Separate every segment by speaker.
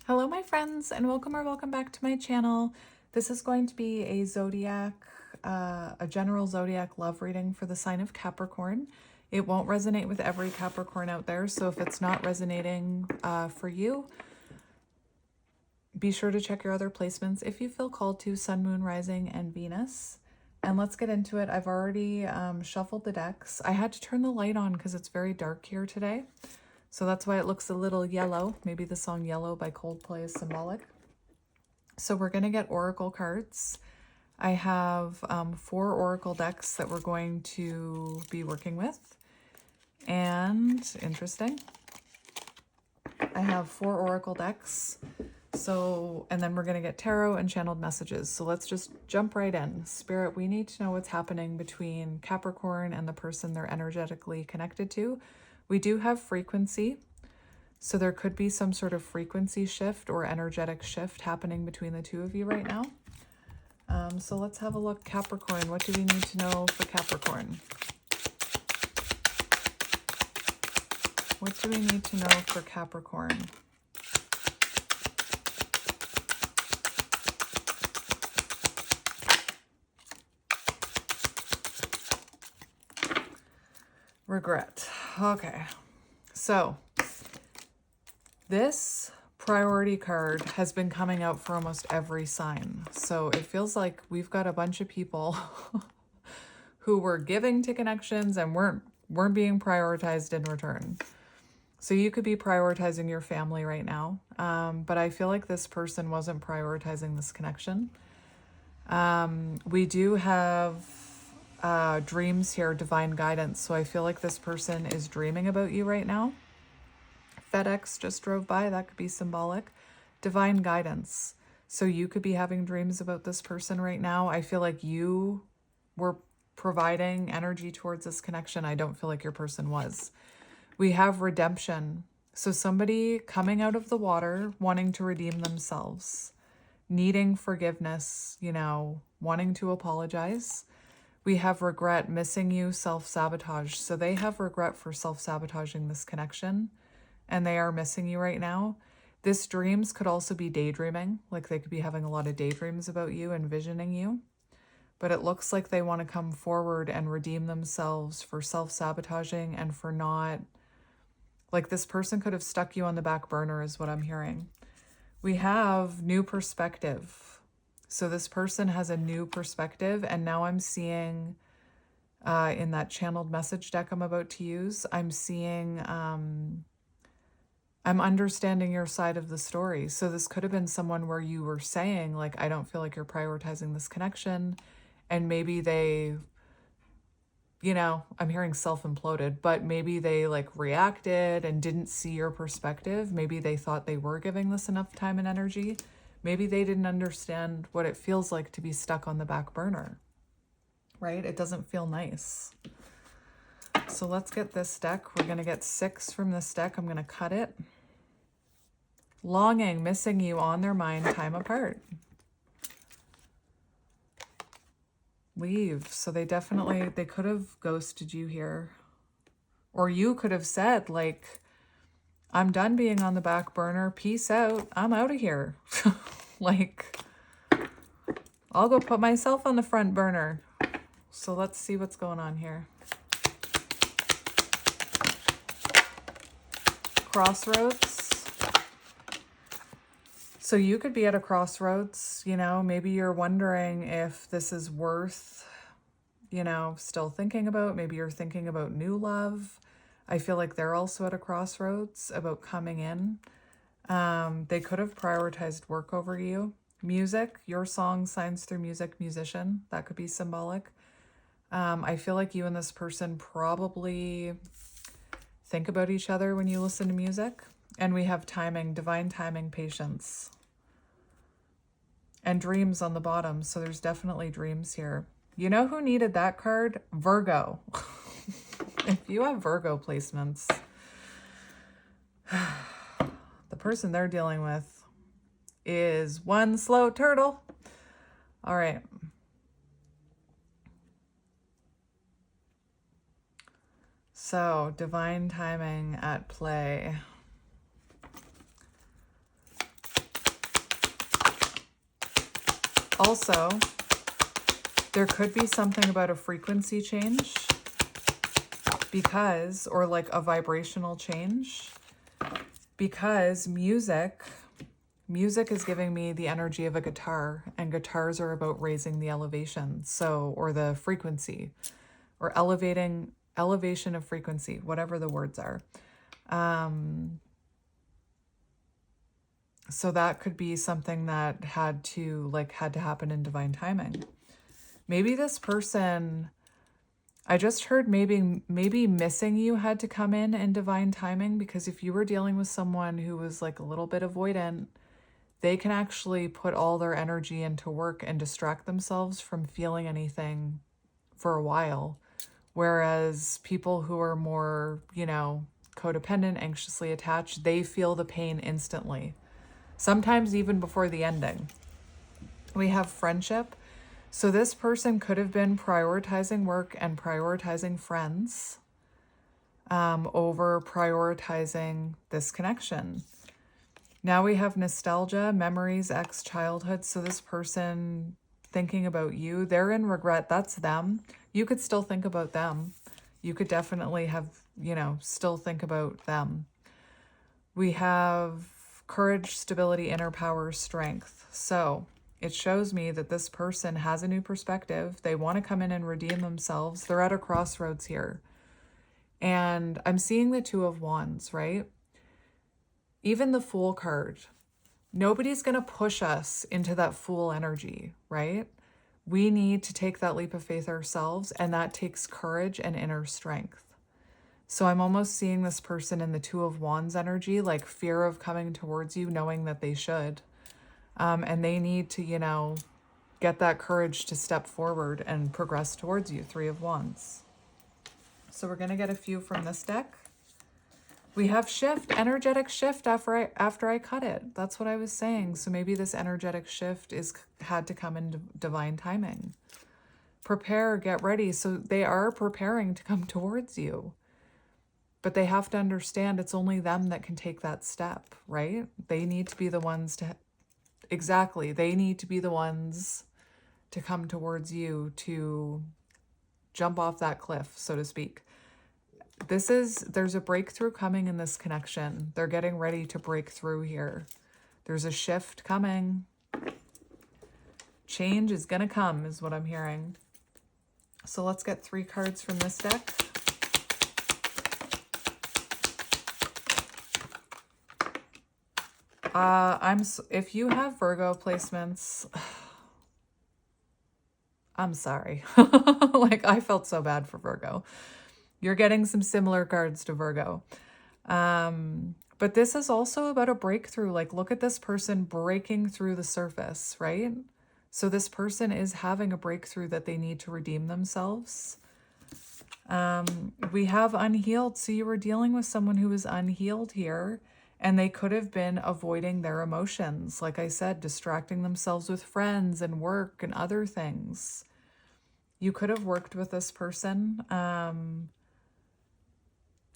Speaker 1: Hello, my friends, and welcome back to my channel. This is going to be a a general zodiac love reading for the sign of Capricorn. It won't resonate with every Capricorn out there, so if it's not resonating for you, be sure to check your other placements if you feel called to Sun, Moon, Rising, and Venus. And let's get into it. I've already shuffled the decks. I had to turn the light on because it's very dark here today. So that's why it looks a little yellow. Maybe the song Yellow by Coldplay is symbolic. So we're going to get oracle cards. I have 4 oracle decks that we're going to be working with. And interesting, I have 4 oracle decks. So, and then we're going to get tarot and channeled messages. So let's just jump right in. Spirit, we need to know what's happening between Capricorn and the person they're energetically connected to. We do have frequency, so there could be some sort of frequency shift or energetic shift happening between the two of you right now. So let's have a look. Capricorn, what do we need to know for Capricorn? What do we need to know for Capricorn? Regret. Okay, so this priority card has been coming out for almost every sign. So it feels like we've got a bunch of people who were giving to connections and weren't being prioritized in return. So you could be prioritizing your family right now, but I feel like this person wasn't prioritizing this connection. We do have dreams here, divine guidance. So I feel like this person is dreaming about you right now. FedEx just drove by. That could be symbolic. Divine guidance. So you could be having dreams about this person right now. I feel like you were providing energy towards this connection. I don't feel like your person was. We have redemption. So somebody coming out of the water, wanting to redeem themselves, needing forgiveness, wanting to apologize. We have regret, missing you, self-sabotage. So they have regret for self-sabotaging this connection, and they are missing you right now. This dreams could also be daydreaming, like they could be having a lot of daydreams about you, envisioning you. But it looks like they want to come forward and redeem themselves for self-sabotaging and for not, like this person could have stuck you on the back burner is what I'm hearing. We have new perspective. So this person has a new perspective, and now I'm seeing in that channeled message deck I'm about to use, I'm seeing, I'm understanding your side of the story. So this could have been someone where you were saying, like, I don't feel like you're prioritizing this connection, and maybe they, I'm hearing self-imploded, but maybe they like reacted and didn't see your perspective. Maybe they thought they were giving this enough time and energy. Maybe they didn't understand what it feels like to be stuck on the back burner, right? It doesn't feel nice. So let's get this deck. We're going to get 6 from this deck. I'm going to cut it. Longing, missing you, on their mind, time apart. Leave. So they could have ghosted you here. Or you could have said, like, I'm done being on the back burner. Peace out. I'm out of here. Like, I'll go put myself on the front burner. So let's see what's going on here. Crossroads. So you could be at a crossroads, maybe you're wondering if this is worth, still thinking about. Maybe you're thinking about new love. I feel like they're also at a crossroads about coming in. They could have prioritized work over you. Music, your song signs through music, musician. That could be symbolic. I feel like you and this person probably think about each other when you listen to music. And we have timing, divine timing, patience. And dreams on the bottom. So there's definitely dreams here. You know who needed that card? Virgo. If you have Virgo placements, the person they're dealing with is one slow turtle. All right. So, divine timing at play. Also, there could be something about a frequency change because, or like a vibrational change, because music is giving me the energy of a guitar, and guitars are about raising the elevation. So, or the frequency, or elevation of frequency, whatever the words are. So that could be something that had to happen in divine timing. Maybe this person, I just heard maybe missing you had to come in divine timing, because if you were dealing with someone who was like a little bit avoidant, they can actually put all their energy into work and distract themselves from feeling anything for a while. Whereas people who are more, codependent, anxiously attached, they feel the pain instantly. Sometimes even before the ending. We have friendship. So this person could have been prioritizing work and prioritizing friends over prioritizing this connection. Now we have nostalgia, memories, ex-childhood. So this person thinking about you, they're in regret. That's them. You could still think about them. You could definitely have, still think about them. We have courage, stability, inner power, strength. So it shows me that this person has a new perspective. They want to come in and redeem themselves. They're at a crossroads here. And I'm seeing the Two of Wands, right? Even the Fool card. Nobody's going to push us into that Fool energy, right? We need to take that leap of faith ourselves, and that takes courage and inner strength. So I'm almost seeing this person in the Two of Wands energy, like fear of coming towards you, knowing that they should. And they need to, get that courage to step forward and progress towards you. Three of Wands. So we're going to get a few from this deck. We have shift, energetic shift after I cut it. That's what I was saying. So maybe this energetic shift had to come in divine timing. Prepare, get ready. So they are preparing to come towards you. But they have to understand it's only them that can take that step, right? They need to be the ones to... Exactly. They need to be the ones to come towards you, to jump off that cliff, so to speak. There's a breakthrough coming in this connection. They're getting ready to break through here. There's a shift coming. Change is going to come, is what I'm hearing. So let's get 3 cards from this deck. If you have Virgo placements, I'm sorry. Like, I felt so bad for Virgo. You're getting some similar cards to Virgo. But this is also about a breakthrough. Like, look at this person breaking through the surface, right? So this person is having a breakthrough that they need to redeem themselves. We have unhealed. So you were dealing with someone who is unhealed here, and they could have been avoiding their emotions. Like I said, distracting themselves with friends and work and other things. You could have worked with this person,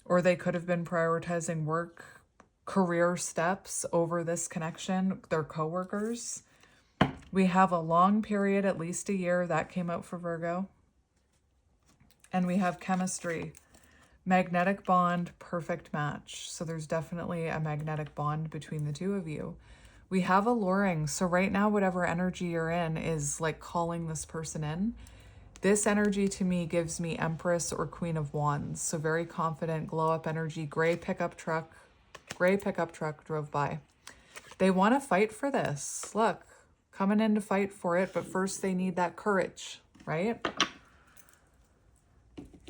Speaker 1: or they could have been prioritizing work, career steps over this connection, their coworkers. We have a long period, at least a year, that came out for Virgo. And we have chemistry, magnetic bond, perfect match. So there's definitely a magnetic bond between the two of you. We have alluring. So right now, whatever energy you're in is like calling this person in. This energy to me gives me Empress or Queen of Wands. So very confident, glow up energy, gray pickup truck drove by. They want to fight for this. Look, coming in to fight for it, but first they need that courage, right?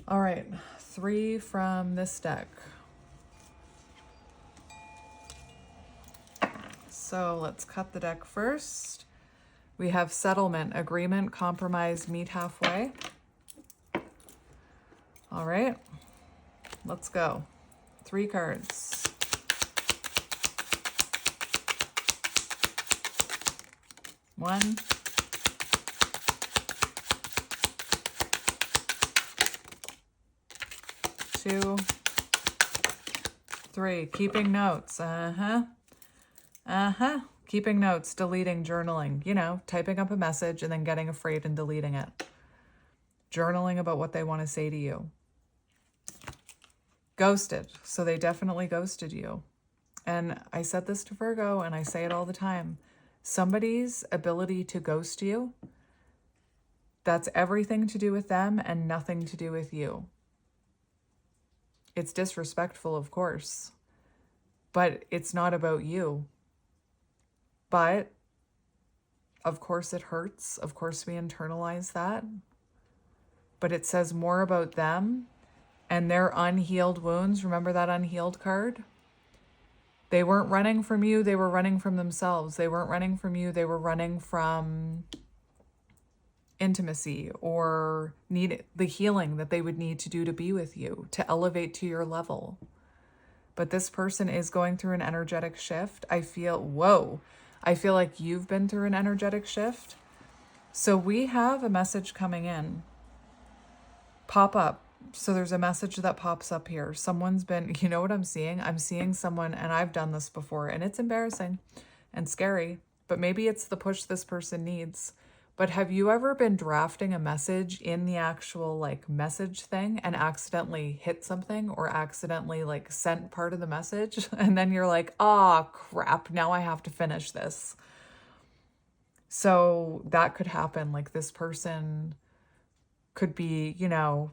Speaker 1: All right, 3 from this deck. So let's cut the deck first. We have settlement, agreement, compromise, meet halfway. All right, let's go. 3 cards. One. 2, 3. Keeping notes. Keeping notes, deleting, journaling, you know, typing up a message and then getting afraid and deleting it. Journaling about what they want to say to you. Ghosted. So they definitely ghosted you. And I said this to Virgo and I say it all the time. Somebody's ability to ghost you, that's everything to do with them and nothing to do with you. It's disrespectful, of course, but it's not about you. But of course it hurts. Of course we internalize that. But it says more about them and their unhealed wounds. Remember that unhealed card? They weren't running from you. They were running from themselves. They weren't running from you. They were running from intimacy or need the healing that they would need to do to be with you, to elevate to your level. But this person is going through an energetic shift. I feel like you've been through an energetic shift. So we have a message coming in. Pop up. So there's a message that pops up here. Someone's been, you know what I'm seeing? I'm seeing someone, and I've done this before, and it's embarrassing and scary, but maybe it's the push this person needs. But have you ever been drafting a message in the actual like message thing and accidentally hit something or accidentally like sent part of the message? And then you're like, oh crap, now I have to finish this. So that could happen. Like this person could be, you know,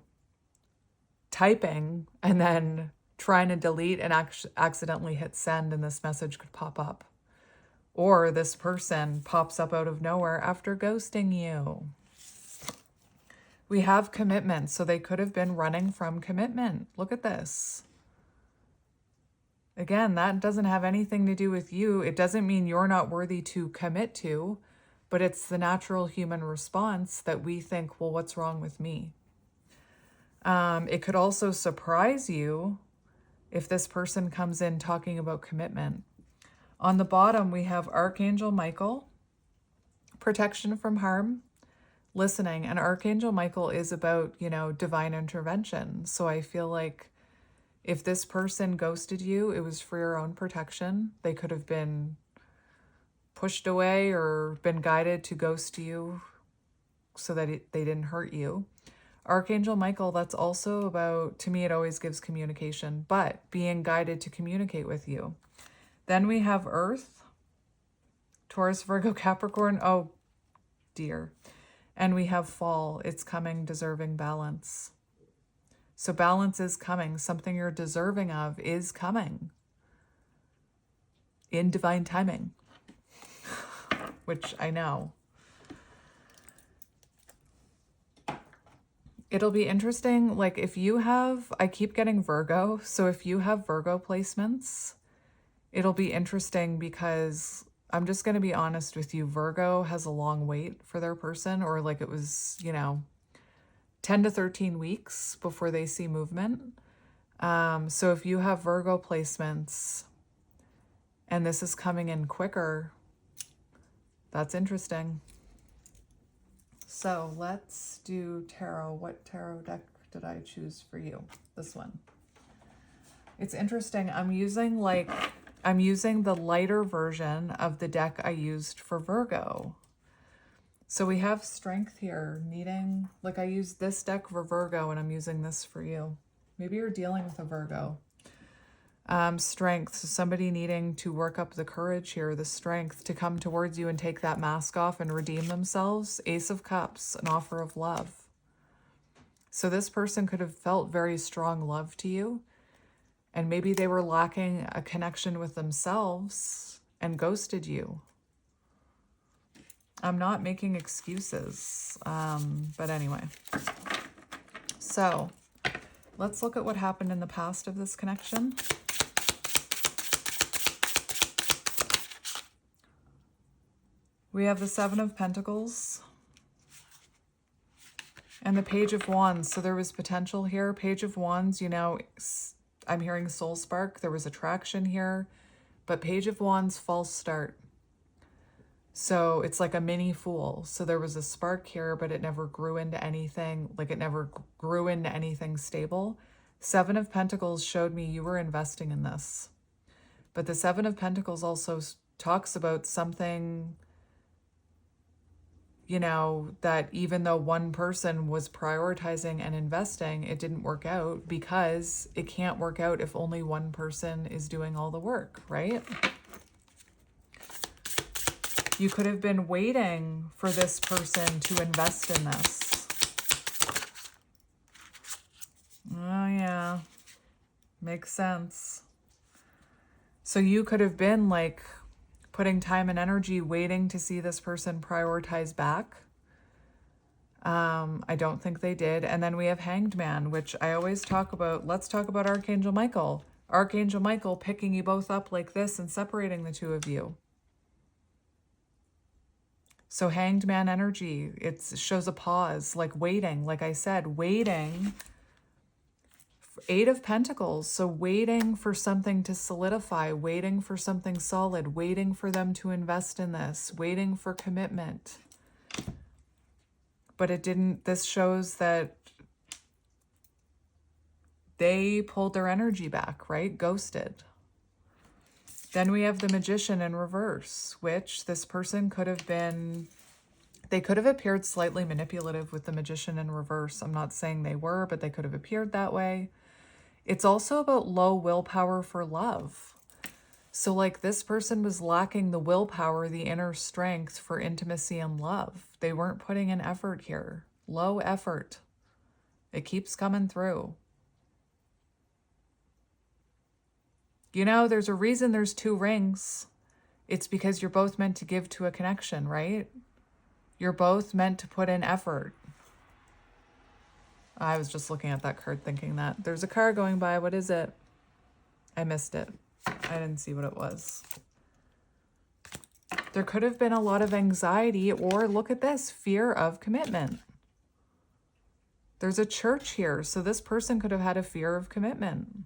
Speaker 1: typing and then trying to delete and accidentally hit send, and this message could pop up. Or this person pops up out of nowhere after ghosting you. We have commitment, so they could have been running from commitment. Look at this. Again, that doesn't have anything to do with you. It doesn't mean you're not worthy to commit to, but it's the natural human response that we think, well, what's wrong with me? It could also surprise you if this person comes in talking about commitment. On the bottom, we have Archangel Michael, protection from harm, listening. And Archangel Michael is about, you know, divine intervention. So I feel like if this person ghosted you, it was for your own protection. They could have been pushed away or been guided to ghost you so that they didn't hurt you. Archangel Michael, that's also about, to me, it always gives communication, but being guided to communicate with you. Then we have Earth, Taurus, Virgo, Capricorn. Oh, dear. And we have Fall. It's coming, deserving balance. So balance is coming. Something you're deserving of is coming in divine timing, which I know. It'll be interesting. Like if you have, I keep getting Virgo. So if you have Virgo placements, it'll be interesting because I'm just going to be honest with you. Virgo has a long wait for their person, or like it was, you know, 10 to 13 weeks before they see movement. So if you have Virgo placements and this is coming in quicker, that's interesting. So let's do tarot. What tarot deck did I choose for you? This one. It's interesting. I'm using the lighter version of the deck I used for Virgo. So we have Strength here, needing, like I used this deck for Virgo and I'm using this for you. Maybe you're dealing with a Virgo. Strength, so somebody needing to work up the courage here, the strength to come towards you and take that mask off and redeem themselves. Ace of Cups, an offer of love. So this person could have felt very strong love to you, and maybe they were lacking a connection with themselves and ghosted you. I'm not making excuses, but anyway. So let's look at what happened in the past of this connection. We have the Seven of Pentacles and the Page of Wands. So there was potential here. Page of Wands, you know, I'm hearing soul spark. There was attraction here, but Page of Wands, false start. So it's like a mini Fool. So there was a spark here, but it never grew into anything. Like it never grew into anything stable. Seven of Pentacles showed me you were investing in this. But the Seven of Pentacles also talks about something, you know, that even though one person was prioritizing and investing, it didn't work out because it can't work out if only one person is doing all the work, right? You could have been waiting for this person to invest in this. Oh, yeah. Makes sense. So you could have been like putting time and energy waiting to see this person prioritize back. I don't think they did. And then we have Hanged Man, which I always talk about. Let's talk about Archangel Michael. Archangel Michael picking you both up like this and separating the two of you. So Hanged Man energy, it shows a pause, like waiting, like I said, waiting. Eight of Pentacles, so waiting for something to solidify, waiting for something solid, waiting for them to invest in this, waiting for commitment. But it didn't, this shows that they pulled their energy back, right? Ghosted. Then we have the Magician in reverse, which this person could have been, they could have appeared slightly manipulative with the Magician in reverse. I'm not saying they were, but they could have appeared that way. It's also about low willpower for love. So like this person was lacking the willpower, the inner strength for intimacy and love. They weren't putting in effort here. Low effort. It keeps coming through. You know, there's a reason there's two rings. It's because you're both meant to give to a connection, right? You're both meant to put in effort. I was just looking at that card thinking that. There's a car going by. What is it? I missed it. I didn't see what it was. There could have been a lot of anxiety, or look at this, fear of commitment. There's a church here, so this person could have had a fear of commitment.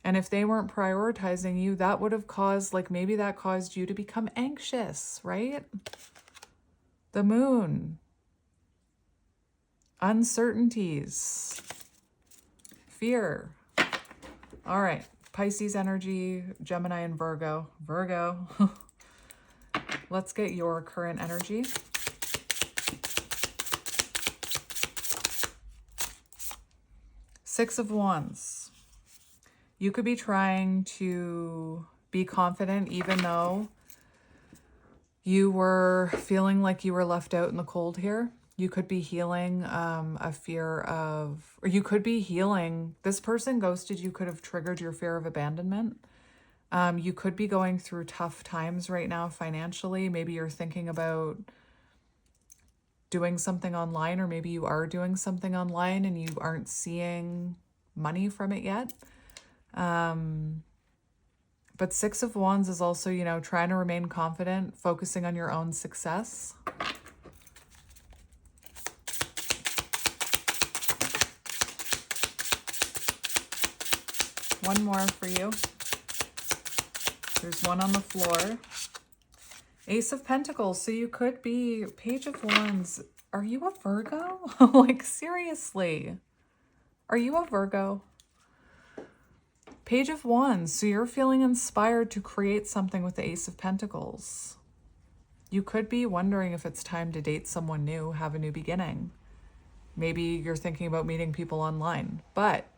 Speaker 1: And if they weren't prioritizing you, that would have caused, like maybe that caused you to become anxious, right? The Moon. Uncertainties. Fear. All right. Pisces energy, Gemini and Virgo. Virgo. Let's get your current energy. Six of Wands. You could be trying to be confident even though you were feeling like you were left out in the cold here. You could be healing a fear of, or you could be healing, this person ghosted you, could have triggered your fear of abandonment. You could be going through tough times right now financially. Maybe you're thinking about doing something online, or maybe you are doing something online and you aren't seeing money from it yet. But Six of Wands is also, you know, trying to remain confident, focusing on your own success. One more for you. There's one on the floor. Ace of Pentacles. So you could be Page of Wands. Are you a Virgo? Like, seriously. Are you a Virgo? Page of Wands. So you're feeling inspired to create something with the Ace of Pentacles. You could be wondering if it's time to date someone new, have a new beginning. Maybe you're thinking about meeting people online, but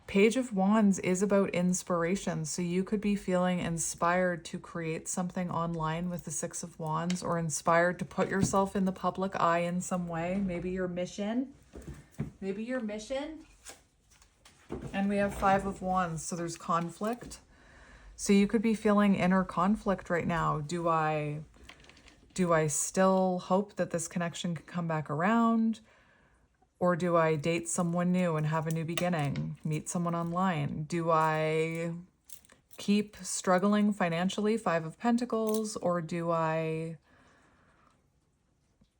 Speaker 1: Page of Wands is about inspiration. So you could be feeling inspired to create something online with the Six of Wands, or inspired to put yourself in the public eye in some way. Maybe your mission. Maybe your mission. And we have Five of Wands. So there's conflict. So you could be feeling inner conflict right now. Do I still hope that this connection can come back around? Or do I date someone new and have a new beginning, meet someone online? Do I keep struggling financially, Five of Pentacles, or do I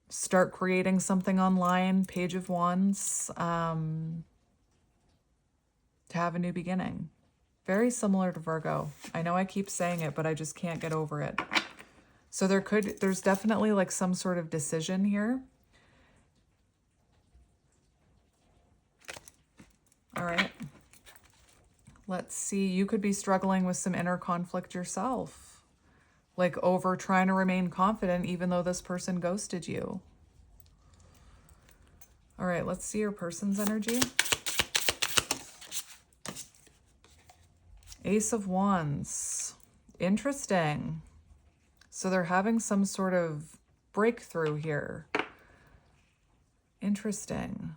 Speaker 1: start creating something online, Page of Wands, to have a new beginning? Very similar to Virgo. I know I keep saying it, but I just can't get over it. So there's definitely like some sort of decision here. All right, Let's see. You could be struggling with some inner conflict yourself, like over trying to remain confident even though this person ghosted you. All right, let's see your person's energy. Ace of Wands. Interesting. So they're having some sort of breakthrough here. Interesting.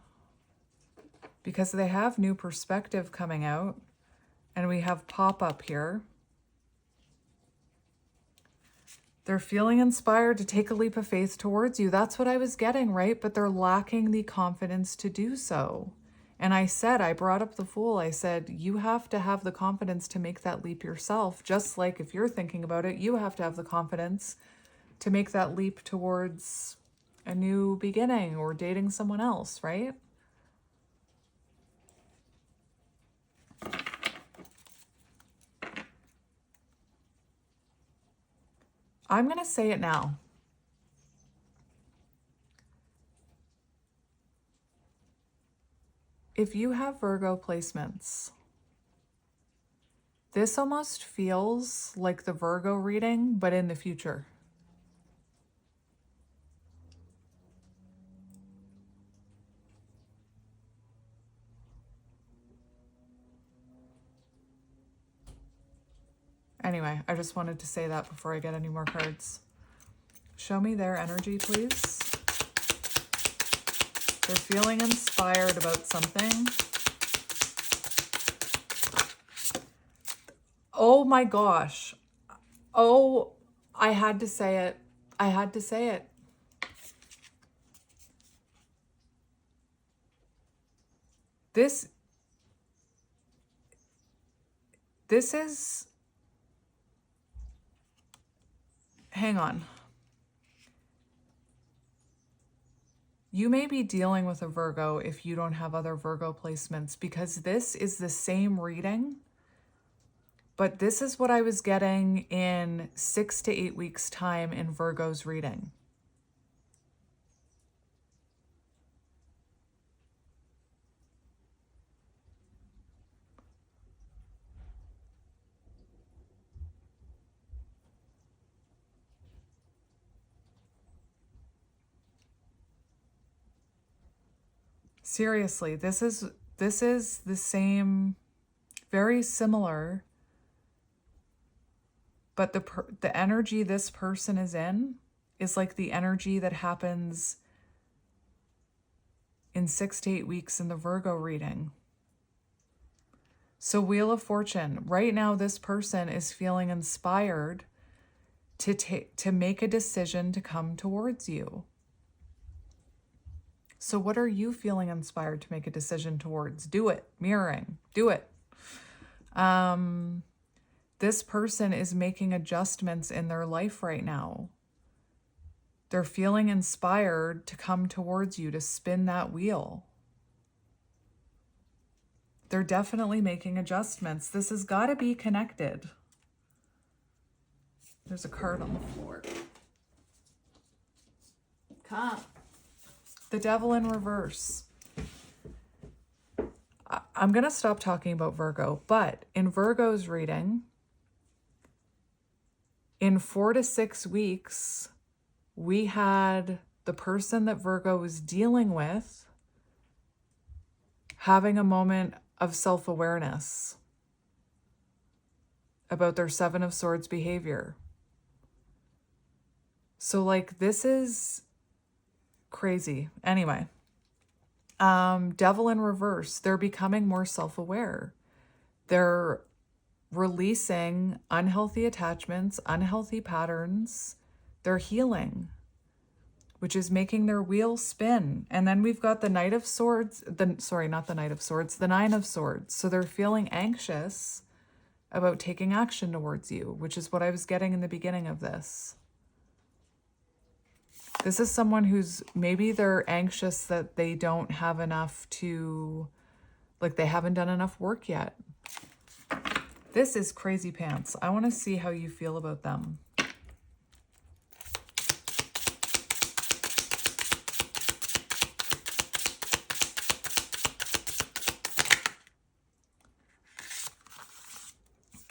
Speaker 1: Because they have new perspective coming out, and we have pop-up here. They're feeling inspired to take a leap of faith towards you. That's what I was getting, right? But they're lacking the confidence to do so. And I brought up the Fool. I said, you have to have the confidence to make that leap yourself. Just like if you're thinking about it, you have to have the confidence to make that leap towards a new beginning or dating someone else, right? I'm going to say it now. If you have Virgo placements, this almost feels like the Virgo reading, but in the future. Anyway, I just wanted to say that before I get any more cards. Show me their energy, please. They're feeling inspired about something. Oh my gosh. Oh, I had to say it. I had to say it. This is... Hang on. You may be dealing with a Virgo if you don't have other Virgo placements, because this is the same reading, but this is what I was getting in 6 to 8 weeks' time in Virgo's reading. Seriously, this is the same, very similar, but the energy this person is in is like the energy that happens in 6 to 8 weeks in the Virgo reading. So Wheel of Fortune, right now this person is feeling inspired to make a decision to come towards you. So what are you feeling inspired to make a decision towards? Do it. Mirroring. Do it. This person is making adjustments in their life right now. They're feeling inspired to come towards you, to spin that wheel. They're definitely making adjustments. This has got to be connected. There's a card on the floor. Come. The Devil in reverse. I'm going to stop talking about Virgo, but in Virgo's reading, in 4 to 6 weeks, we had the person that Virgo was dealing with having a moment of self-awareness about their 7 of Swords behavior. So like, this is crazy. Anyway, Devil in reverse. They're becoming more self-aware. They're releasing unhealthy attachments, unhealthy patterns. They're healing, which is making their wheel spin. And then we've got the Knight of Swords, not the Knight of Swords, the Nine of Swords. So they're feeling anxious about taking action towards you, which is what I was getting in the beginning of this. This is someone who's, maybe they're anxious that they don't have enough to, like they haven't done enough work yet. This is crazy pants. I want to see how you feel about them.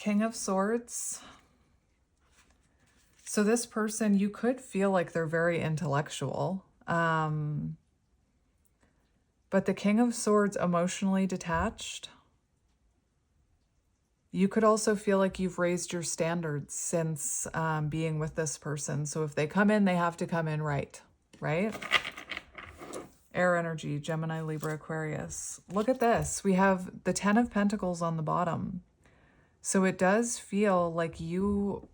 Speaker 1: King of Swords. So this person, you could feel like they're very intellectual. But the King of Swords, emotionally detached. You could also feel like you've raised your standards since being with this person. So if they come in, they have to come in right? Air energy, Gemini, Libra, Aquarius. Look at this. We have the 10 of Pentacles on the bottom. So it does feel like you...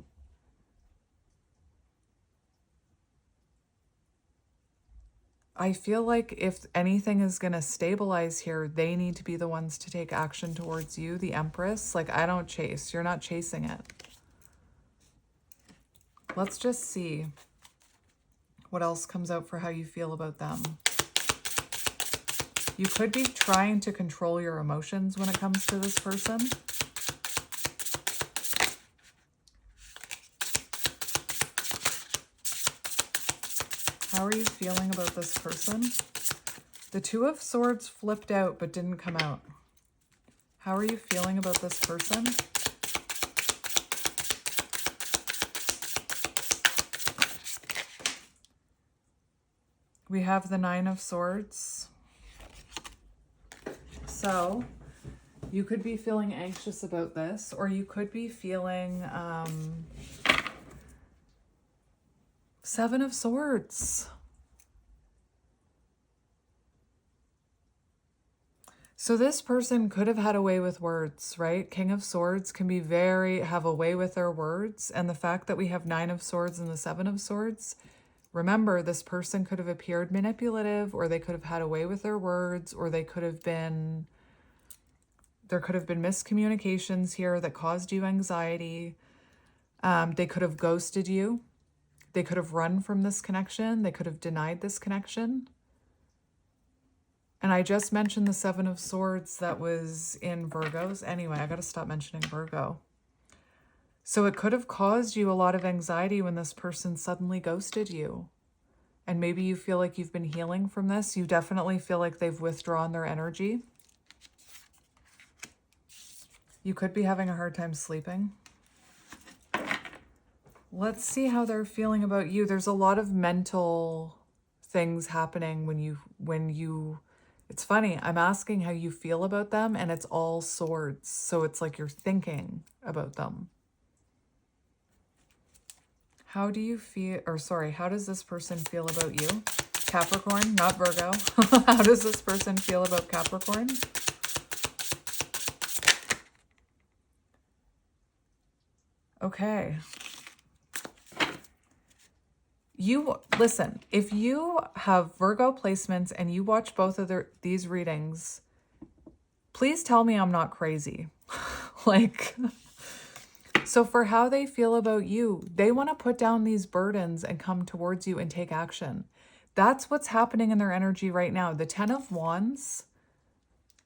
Speaker 1: I feel like if anything is going to stabilize here, they need to be the ones to take action towards you, the Empress. Like, I don't chase. You're not chasing it. Let's just see what else comes out for how you feel about them. You could be trying to control your emotions when it comes to this person. How are you feeling about this person? The Two of Swords flipped out but didn't come out. How are you feeling about this person? We have the Nine of Swords. So you could be feeling anxious about this, or you could be feeling Seven of Swords. So this person could have had a way with words, right? King of Swords can be have a way with their words. And the fact that we have Nine of Swords and the Seven of Swords, remember, this person could have appeared manipulative, or they could have had a way with their words, or they could have been, there could have been miscommunications here that caused you anxiety. They could have ghosted you. They could have run from this connection. They could have denied this connection. And I just mentioned the Seven of Swords that was in Virgos. Anyway, I got to stop mentioning Virgo. So it could have caused you a lot of anxiety when this person suddenly ghosted you. And maybe you feel like you've been healing from this. You definitely feel like they've withdrawn their energy. You could be having a hard time sleeping. Let's see how they're feeling about you. There's a lot of mental things happening when you, it's funny, I'm asking how you feel about them and it's all swords. So it's like you're thinking about them. How do you feel, or sorry, how does this person feel about you? Capricorn, not Virgo. How does this person feel about Capricorn? Okay. Listen, if you have Virgo placements and you watch both of these readings, please tell me I'm not crazy. Like, so for how they feel about you, they want to put down these burdens and come towards you and take action. That's what's happening in their energy right now. The 10 of Wands,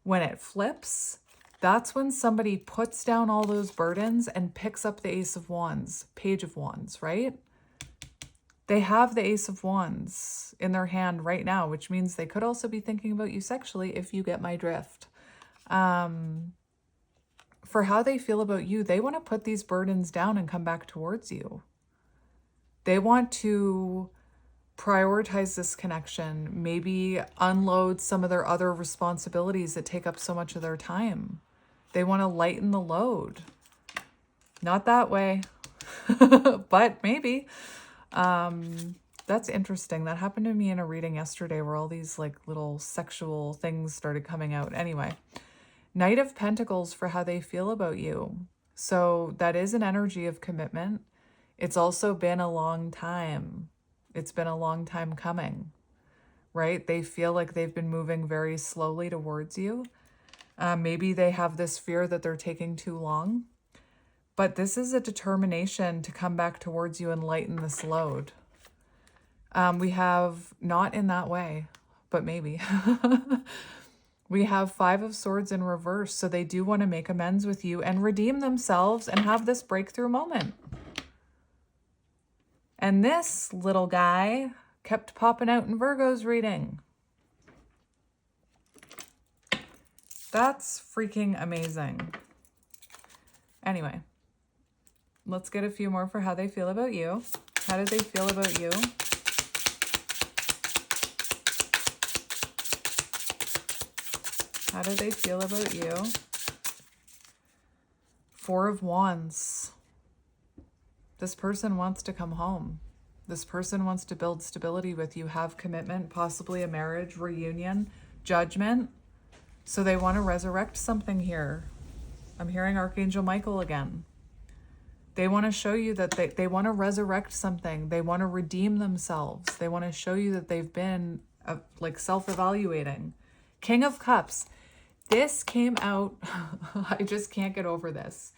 Speaker 1: when it flips, that's when somebody puts down all those burdens and picks up the Ace of Wands, Page of Wands, right? They have the Ace of Wands in their hand right now, which means they could also be thinking about you sexually, if you get my drift. For how they feel about you, they want to put these burdens down and come back towards you. They want to prioritize this connection, maybe unload some of their other responsibilities that take up so much of their time. They want to lighten the load. Not that way, but maybe. That's interesting. That happened to me in a reading yesterday where all these like little sexual things started coming out. Anyway, Knight of Pentacles for how they feel about you. So that is an energy of commitment. It's also been a long time. It's been a long time coming, right? They feel like they've been moving very slowly towards you. Maybe they have this fear that they're taking too long. But this is a determination to come back towards you and lighten this load. We have, not in that way, but maybe. We have Five of Swords in reverse. So they do want to make amends with you and redeem themselves and have this breakthrough moment. And this little guy kept popping out in Virgo's reading. That's freaking amazing. Anyway. Let's get a few more for how they feel about you. How do they feel about you? How do they feel about you? Four of Wands. This person wants to come home. This person wants to build stability with you, have commitment, possibly a marriage, reunion, judgment. So they want to resurrect something here. I'm hearing Archangel Michael again. They want to show you that they want to resurrect something. They want to redeem themselves. They want to show you that they've been like self-evaluating. King of Cups. This came out, I just can't get over this.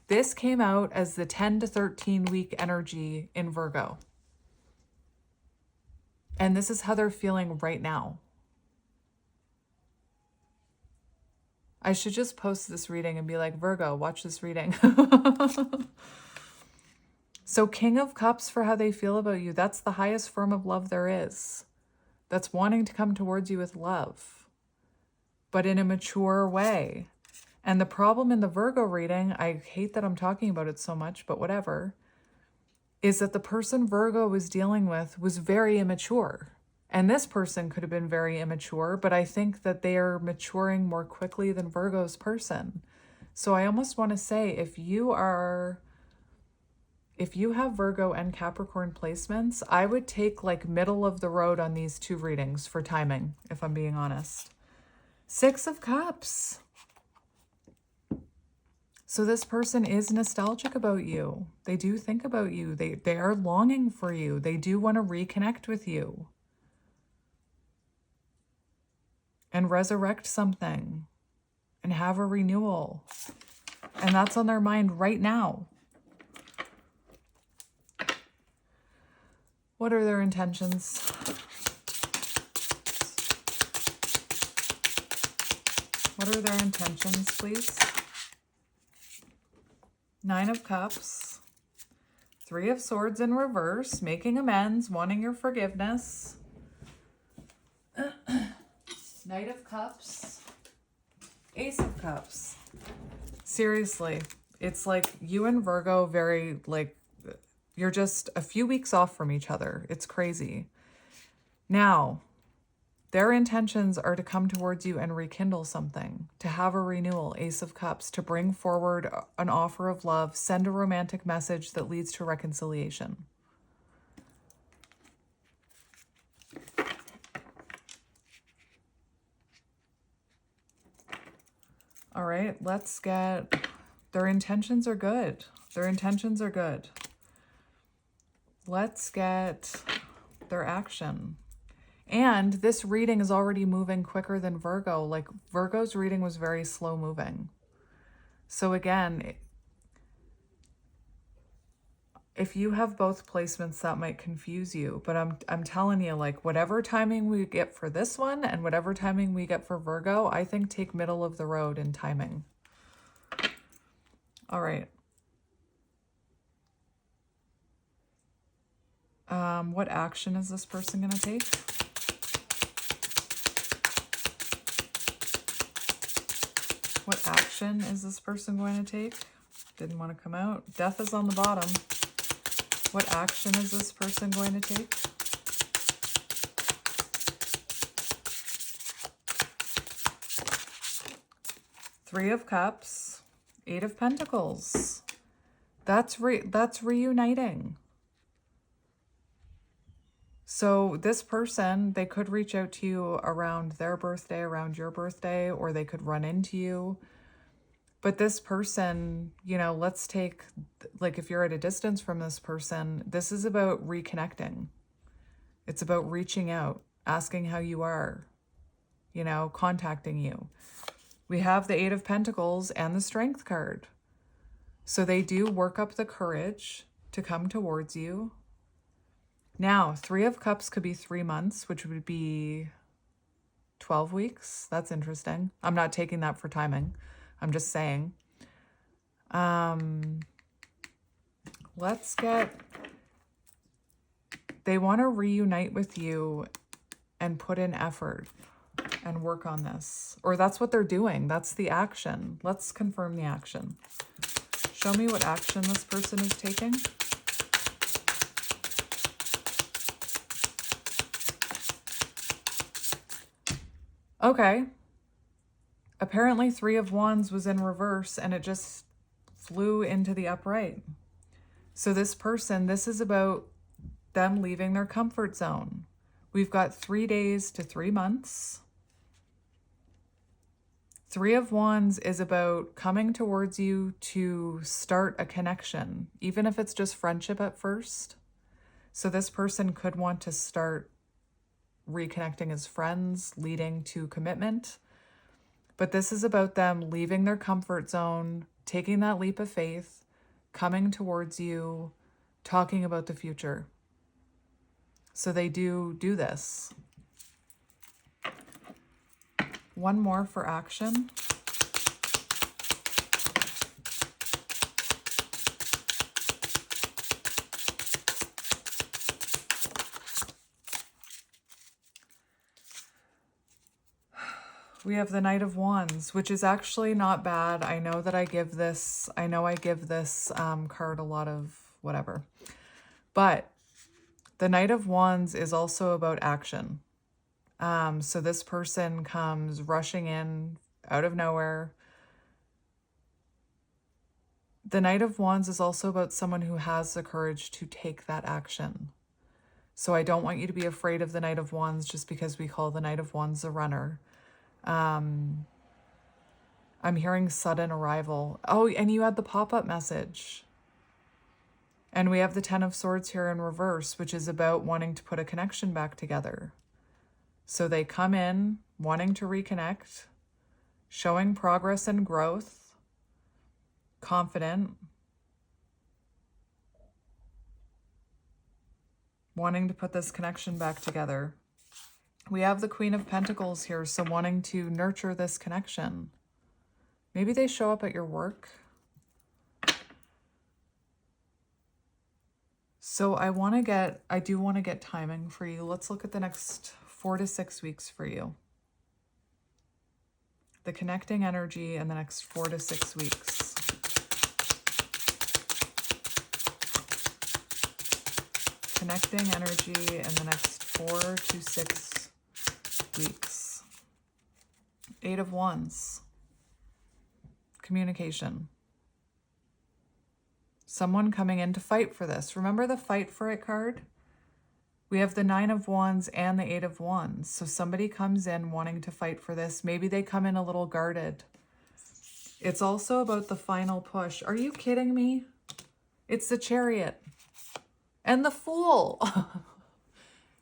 Speaker 1: This came out as the 10 to 13 week energy in Virgo. And this is how they're feeling right now. I should just post this reading and be like, Virgo, watch this reading. So King of Cups for how they feel about you. That's the highest form of love there is. That's wanting to come towards you with love, but in a mature way. And the problem in the Virgo reading, I hate that I'm talking about it so much, but whatever, is that the person Virgo was dealing with was very immature. And this person could have been very immature, but I think that they are maturing more quickly than Virgo's person. So I almost want to say, if you have Virgo and Capricorn placements, I would take like middle of the road on these two readings for timing, if I'm being honest. Six of Cups. So this person is nostalgic about you. They do think about you. They are longing for you. They do want to reconnect with you and resurrect something and have a renewal. And that's on their mind right now. What are their intentions? What are their intentions, please? Nine of Cups. Three of Swords in reverse. Making amends. Wanting your forgiveness. Knight of Cups. Ace of Cups. Seriously, it's like you and Virgo very like... You're just a few weeks off from each other. It's crazy. Now, their intentions are to come towards you and rekindle something, to have a renewal, Ace of Cups, to bring forward an offer of love, send a romantic message that leads to reconciliation. All right, let's get... Their intentions are good. Their intentions are good. Let's get their action. And this reading is already moving quicker than Virgo. Like Virgo's reading was very slow moving. So again, if you have both placements, that might confuse you. But I'm telling you, like whatever timing we get for this one and whatever timing we get for Virgo, I think take middle of the road in timing. All right. What action is this person going to take? What action is this person going to take? Didn't want to come out. Death is on the bottom. What action is this person going to take? Three of Cups. Eight of Pentacles. That's reuniting. So this person, they could reach out to you around their birthday, around your birthday, or they could run into you. But this person, you know, let's take, like if you're at a distance from this person, this is about reconnecting. It's about reaching out, asking how you are, you know, contacting you. We have the Eight of Pentacles and the Strength card. So they do work up the courage to come towards you. Now, Three of Cups could be 3 months, which would be 12 weeks. That's interesting. I'm not taking that for timing. I'm just saying. Let's get... They want to reunite with you and put in effort and work on this. Or that's what they're doing. That's the action. Let's confirm the action. Show me what action this person is taking. Okay. Apparently 3 of Wands was in reverse and it just flew into the upright. So this person, this is about them leaving their comfort zone. We've got 3 days to 3 months. 3 of Wands is about coming towards you to start a connection, even if it's just friendship at first. So this person could want to start reconnecting as friends, leading to commitment. But this is about them leaving their comfort zone, taking that leap of faith, coming towards you, talking about the future. So they do this. One more for action. We have the Knight of Wands, which is actually not bad. I know that I give this card a lot of whatever. But the Knight of Wands is also about action. So this person comes rushing in out of nowhere. The Knight of Wands is also about someone who has the courage to take that action. So I don't want you to be afraid of the Knight of Wands just because we call the Knight of Wands a runner. I'm hearing sudden arrival. Oh, and you had the pop-up message. And we have the Ten of Swords here in reverse, which is about wanting to put a connection back together. So they come in wanting to reconnect, showing progress and growth, confident, wanting to put this connection back together. We have the Queen of Pentacles here, so wanting to nurture this connection. Maybe they show up at your work. So I do want to get timing for you. Let's look at the next 4 to 6 weeks for you. The connecting energy in the next 4 to 6 weeks. Connecting energy in the next 4 to 6 weeks. 8 of Wands. Communication. Someone coming in to fight for this. Remember the fight for it card? We have the 9 of Wands and the 8 of Wands. So somebody comes in wanting to fight for this. Maybe they come in a little guarded. It's also about the final push. Are you kidding me? It's the Chariot and the Fool.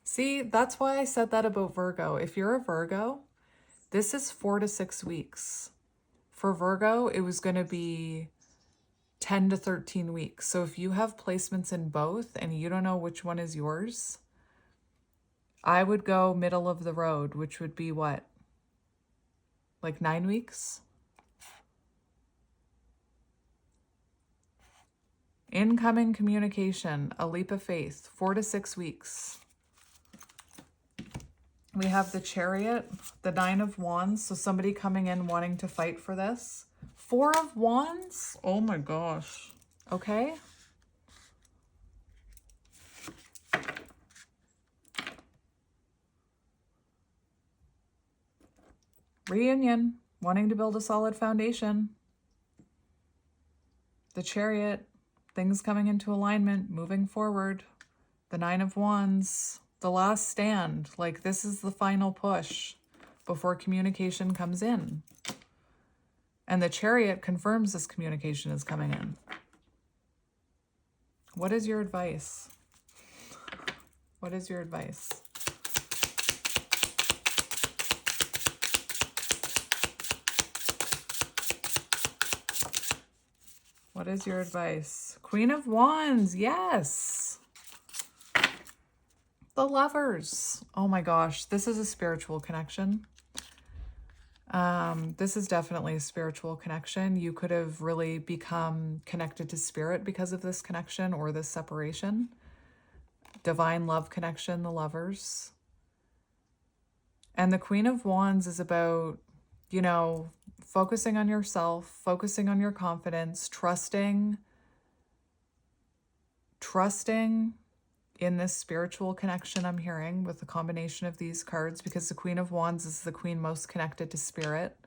Speaker 1: See, that's why I said that about Virgo. If you're a Virgo, this is 4 to 6 weeks. For Virgo, it was going to be 10 to 13 weeks. So if you have placements in both and you don't know which one is yours, I would go middle of the road, which would be what? Like 9 weeks? Incoming communication, a leap of faith, 4 to 6 weeks. We have the Chariot, the 9 of Wands. So somebody coming in wanting to fight for this. 4 of Wands? Oh my gosh. Okay. Reunion, wanting to build a solid foundation. The Chariot, things coming into alignment, moving forward. The 9 of Wands, the last stand. Like this is the final push before communication comes in. And the Chariot confirms this communication is coming in. What is your advice? What is your advice? What is your advice? Queen of Wands, yes. The Lovers. Oh my gosh, this is a spiritual connection. This is definitely a spiritual connection. You could have really become connected to spirit because of this connection or this separation. Divine love connection, the Lovers. And the Queen of Wands is about, you know, focusing on yourself, focusing on your confidence, trusting in this spiritual connection I'm hearing with the combination of these cards, because the Queen of Wands is the queen most connected to spirit.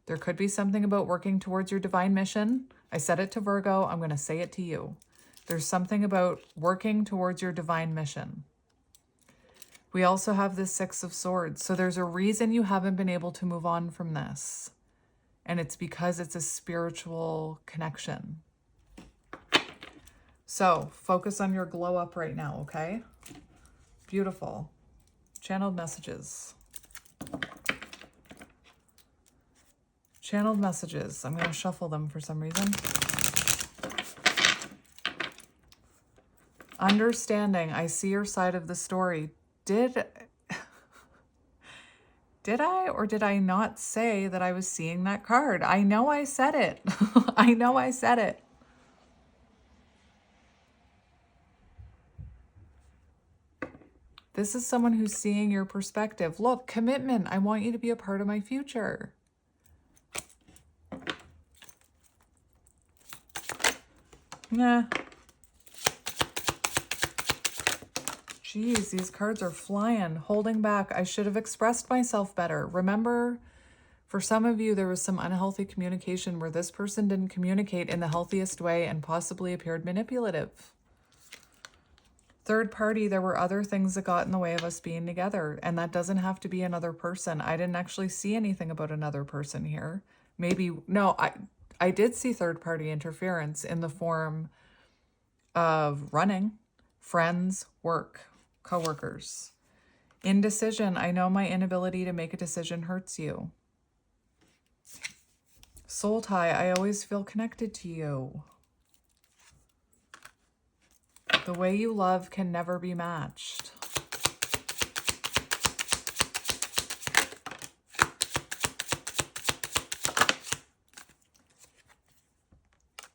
Speaker 1: There could be something about working towards your divine mission. I said it to Virgo. I'm going to say it to you. There's something about working towards your divine mission. We also have this Six of Swords. So there's a reason you haven't been able to move on from this. And it's because it's a spiritual connection. So focus on your glow up right now, okay? Beautiful. Channeled messages. Channeled messages. I'm going to shuffle them for some reason. Understanding. I see your side of the story. Did I or did I not say that I was seeing that card? I know I said it. I know I said it. This is someone who's seeing your perspective. Look, commitment. I want you to be a part of my future. Nah. Jeez, these cards are flying. Holding back. I should have expressed myself better. Remember, for some of you, there was some unhealthy communication where this person didn't communicate in the healthiest way and possibly appeared manipulative. Third party, there were other things that got in the way of us being together, and that doesn't have to be another person. I didn't actually see anything about another person here. Maybe, no, I did see third party interference in the form of running, friends, work, coworkers. Indecision, I know my inability to make a decision hurts you. Soul tie, I always feel connected to you. The way you love can never be matched.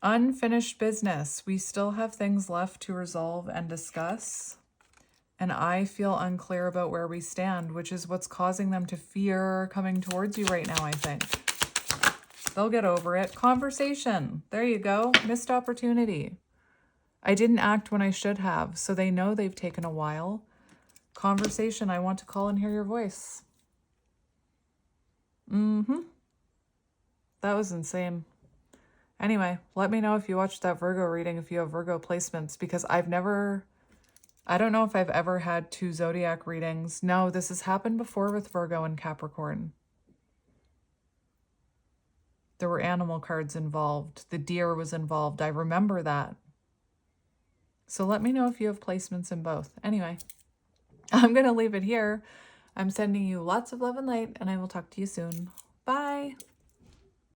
Speaker 1: Unfinished business. We still have things left to resolve and discuss. And I feel unclear about where we stand, which is what's causing them to fear coming towards you right now, I think. They'll get over it. Conversation. There you go. Missed opportunity. I didn't act when I should have, so they know they've taken a while. Conversation. I want to call and hear your voice. That was insane. Anyway, let me know if you watched that Virgo reading, if you have Virgo placements, because I don't know if I've ever had 2 zodiac readings. No, this has happened before with Virgo and Capricorn. There were animal cards involved. The deer was involved. I remember that. So let me know if you have placements in both. Anyway, I'm going to leave it here. I'm sending you lots of love and light, and I will talk to you soon. Bye.